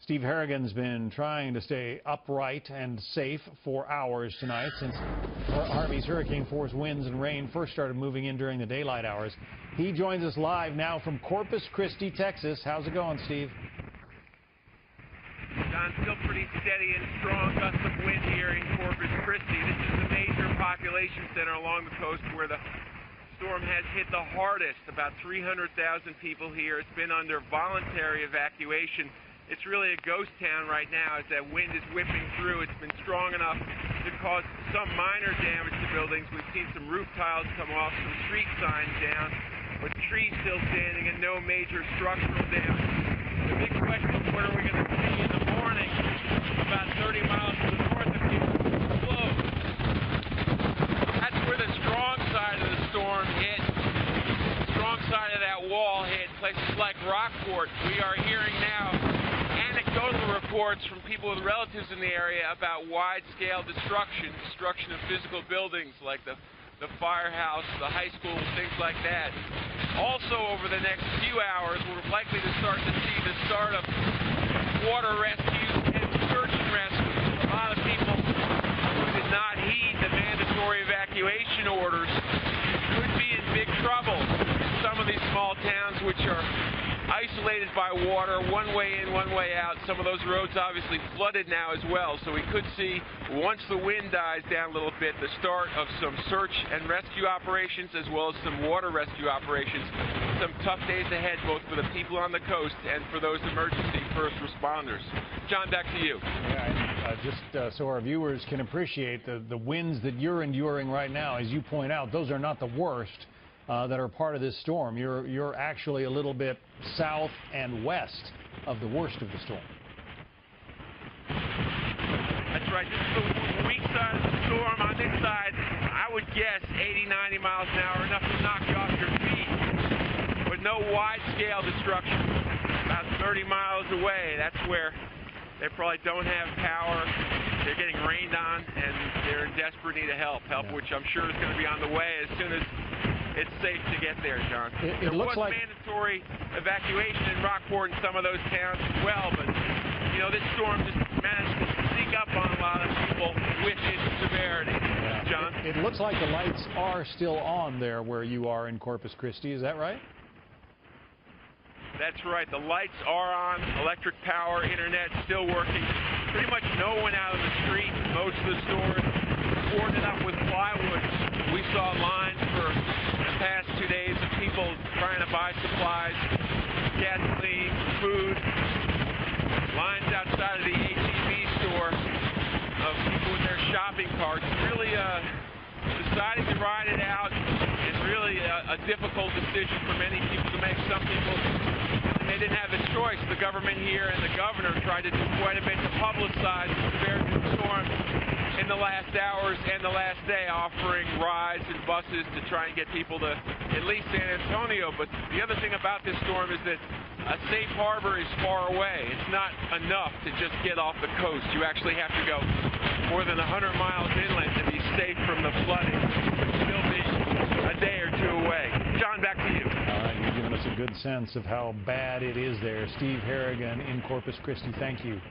Steve Harrigan's been trying to stay upright and safe for hours tonight since Harvey's hurricane force winds and rain first started moving in during the daylight hours. He joins us live now from Corpus Christi, Texas. How's it going, Steve? John, still pretty steady and strong gusts of wind here in Corpus Christi. This is the major population center along the coast where the storm has hit the hardest. About 300,000 people here. It's been under voluntary evacuation. It's really a ghost town right now as that wind is whipping through. It's been strong enough to cause some minor damage to buildings. We've seen some roof tiles come off, some street signs down, but trees still standing and no major structural damage. The big question is what are we going to see in the morning about 30 miles to the north of here? Close. That's where the strong side of the storm hit. The strong side of that wall hit places like Rockport. We are hearing now anecdotal reports from people with relatives in the area about wide-scale destruction of physical buildings like the firehouse, the high school, things like that. Also, over the next few hours, we're likely to start to see the start of water rescues and search and rescues. A lot of people who did not heed the mandatory evacuation orders could be in big trouble in some of these small towns which are isolated by water, one way in, one way out. Some of those roads obviously flooded now as well, so we could see, once the wind dies down a little bit, the start of some search and rescue operations as well as some water rescue operations. Some tough days ahead both for the people on the coast and for those emergency first responders. John, back to you. Yeah, just so our viewers can appreciate the winds that you're enduring right now, as you point out, those are not the worst that are part of this storm. You're actually a little bit south and west of the worst of the storm. That's right. This is the weak side of the storm. On this side, I would guess 80, 90 miles an hour, enough to knock you off your feet, but no wide-scale destruction. About 30 miles away, that's where they probably don't have power. They're getting rained on, and they're in desperate need of help, which I'm sure is going to be on the way as soon as it's safe to get there, John. It looks like mandatory evacuation in Rockport and some of those towns as well, but you know, this storm just managed to sneak up on a lot of people with its severity. Yeah. John? It looks like the lights are still on there where you are in Corpus Christi. Is that right? That's right. The lights are on. Electric power, internet still working. Pretty much no one out on the street. Most of the stores boarded up with plywood. We saw lines for the past 2 days of people trying to buy supplies, gasoline, food. Lines outside of the HEB store of people with their shopping carts. Really deciding to ride it out is really a difficult decision for many people to make. Some people, they didn't have a choice. The government here and the governor tried to do quite a bit to publicize the severity of the storm in the last hours and the last day, offering rides and buses to try and get people to at least San Antonio. But the other thing about this storm is that a safe harbor is far away. It's not enough to just get off the coast. You actually have to go more than 100 miles inland to be safe from the flooding. It could still be a day or two away. John, back to you. All right, you've given us a good sense of how bad it is there. Steve Harrigan in Corpus Christi, thank you.